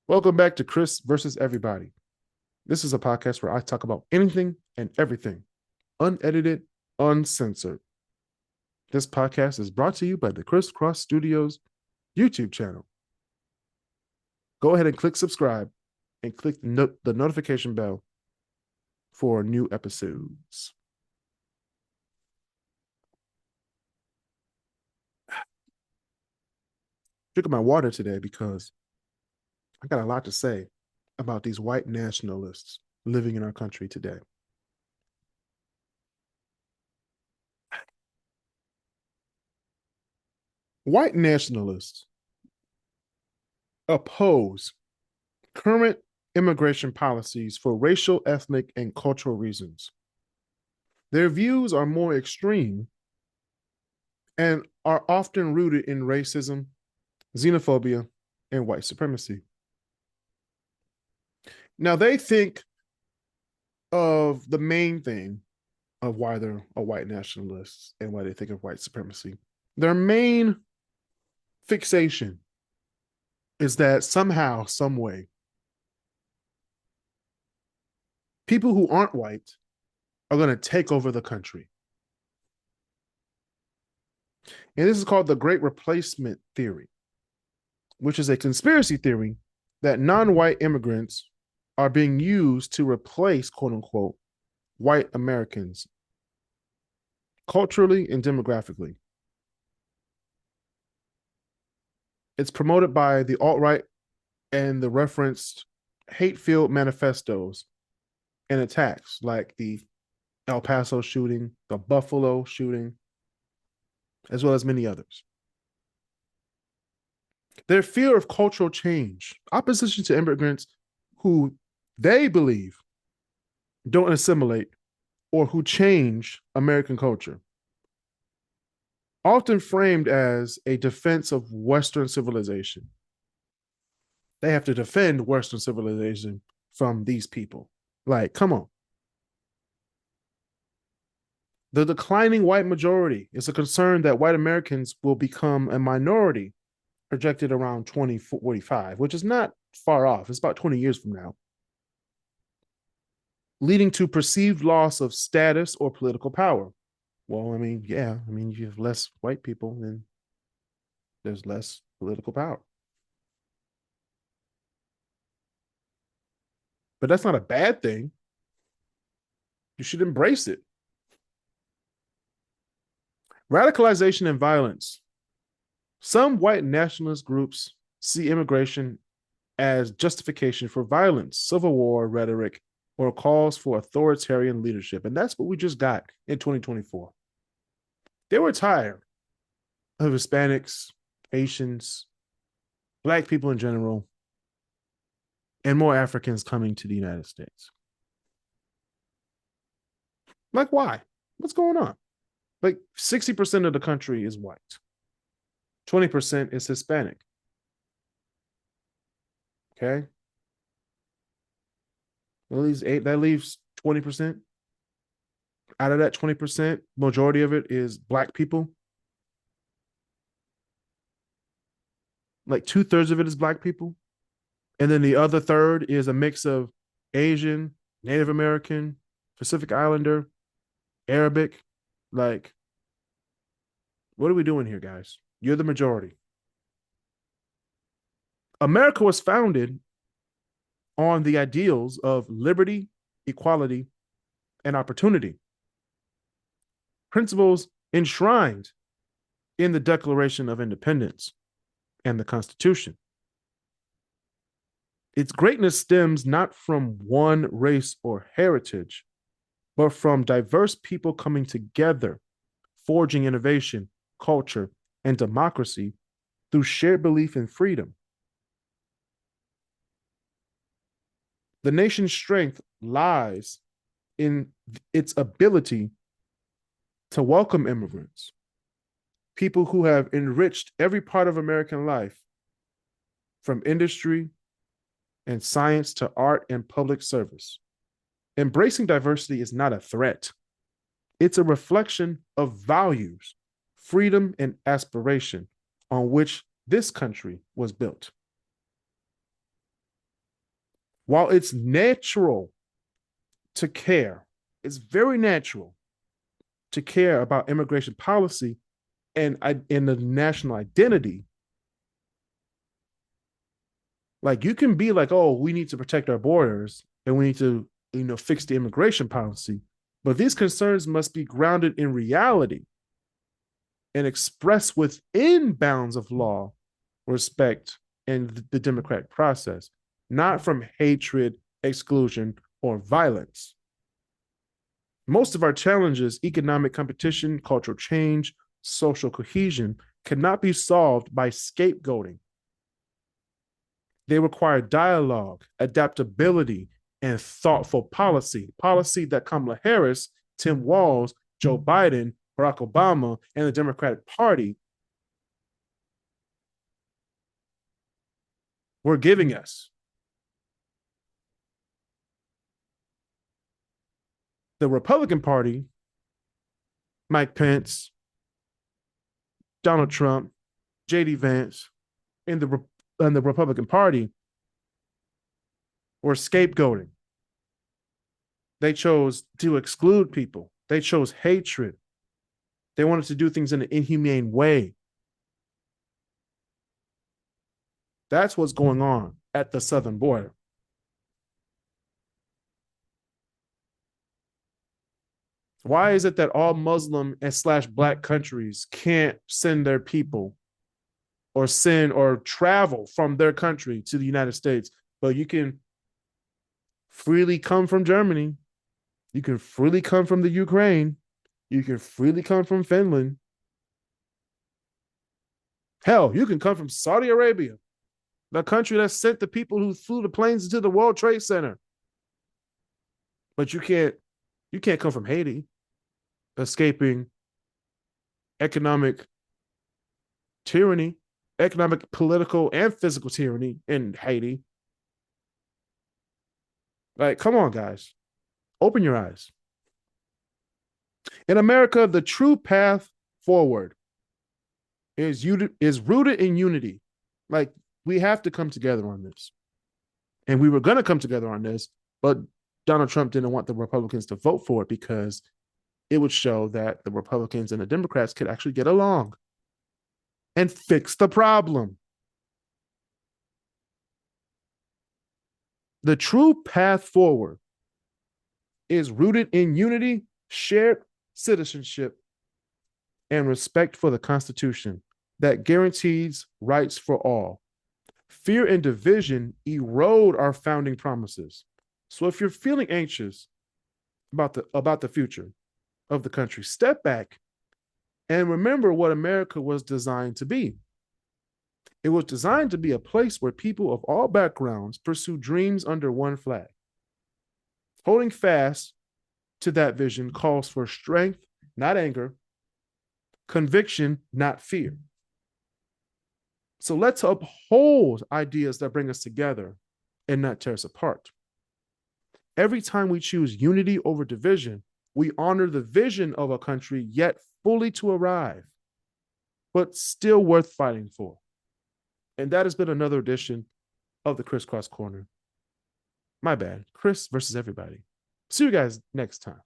Welcome back to Kris versus Everybody. This is a podcast where I talk about anything and everything, unedited, uncensored. This podcast is brought to you by the Kris Cross Studios YouTube channel. Go ahead and click subscribe and click the notification bell for new episodes. Drinking my water today because I got a lot to say about these white nationalists living in our country today. White nationalists oppose current immigration policies for racial, ethnic, and cultural reasons. Their views are more extreme and are often rooted in racism, xenophobia, and white supremacy. Now, they think of the main thing of why they're a white nationalist and why they think of white supremacy. Their main fixation is that somehow, some way, people who aren't white are going to take over the country. And this is called the Great Replacement Theory, which is a conspiracy theory that non-white immigrants are being used to replace, quote unquote, white Americans culturally and demographically. It's promoted by the alt-right and the referenced hate-filled manifestos and attacks like the El Paso shooting, the Buffalo shooting, as well as many others. Their fear of cultural change, opposition to immigrants who they believe don't assimilate or who change American culture, often framed as a defense of Western civilization. They have to defend Western civilization from these people. Like, come on. The declining white majority is a concern that white Americans will become a minority projected around 2045, which is not far off. It's about 20 years from now, leading to perceived loss of status or political power. Well, I mean, yeah, I mean, you have less white people, then there's less political power. But that's not a bad thing. You should embrace it. Radicalization and violence. Some white nationalist groups see immigration as justification for violence, civil war rhetoric, or calls for authoritarian leadership. And that's what we just got in 2024. They were tired of Hispanics, Asians, Black people in general, and more Africans coming to the United States. Like, why? What's going on? Like 60% of the country is white. 20% is Hispanic. Okay. That leaves 20%. Out of that 20%, majority of it is Black people. Like 2/3 of it is Black people. And then the other third is a mix of Asian, Native American, Pacific Islander, Arabic. Like, what are we doing here, guys? You're the majority. America was founded on the ideals of liberty, equality, and opportunity. Principles enshrined in the Declaration of Independence and the Constitution. Its greatness stems not from one race or heritage, but from diverse people coming together, forging innovation, culture, and democracy through shared belief in freedom. The nation's strength lies in its ability to welcome immigrants, people who have enriched every part of American life, from industry and science to art and public service. Embracing diversity is not a threat. It's a reflection of values, freedom, and aspiration on which this country was built. While it's natural to care, it's very natural to care about immigration policy and in the national identity. Like you can be like, oh, we need to protect our borders and we need to, fix the immigration policy. But these concerns must be grounded in reality and expressed within bounds of law, respect, and the democratic process, not from hatred, exclusion, or violence. Most of our challenges, economic competition, cultural change, social cohesion, cannot be solved by scapegoating. They require dialogue, adaptability, and thoughtful policy that Kamala Harris, Tim Walz, Joe Biden, Barack Obama, and the Democratic Party were giving us. The Republican Party, Mike Pence, Donald Trump, J.D. Vance, and the Republican Party were scapegoating. They chose to exclude people. They chose hatred. They wanted to do things in an inhumane way. That's what's going on at the southern border. Why is it that all Muslim and / black countries can't send their people or send or travel from their country to the United States, but you can freely come from Germany, you can freely come from the Ukraine, you can freely come from Finland. Hell, you can come from Saudi Arabia, the country that sent the people who flew the planes into the World Trade Center. But you can't come from Haiti, escaping economic tyranny, economic, political, and physical tyranny in Haiti. Like, come on, guys. Open your eyes. In America, the true path forward is rooted in unity. Like, we have to come together on this. And we were going to come together on this, but Donald Trump didn't want the Republicans to vote for it because it would show that the Republicans and the Democrats could actually get along and fix the problem. The true path forward is rooted in unity, shared citizenship, and respect for the Constitution that guarantees rights for all. Fear and division erode our founding promises. So if you're feeling anxious about the future of the country, step back and remember what America was designed to be. It was designed to be a place where people of all backgrounds pursue dreams under one flag. Holding fast to that vision calls for strength, not anger, conviction, not fear. So let's uphold ideas that bring us together and not tear us apart. Every time we choose unity over division, we honor the vision of a country yet fully to arrive, but still worth fighting for. And that has been another edition of the Crisscross Corner. My bad. Kris versus everybody. See you guys next time.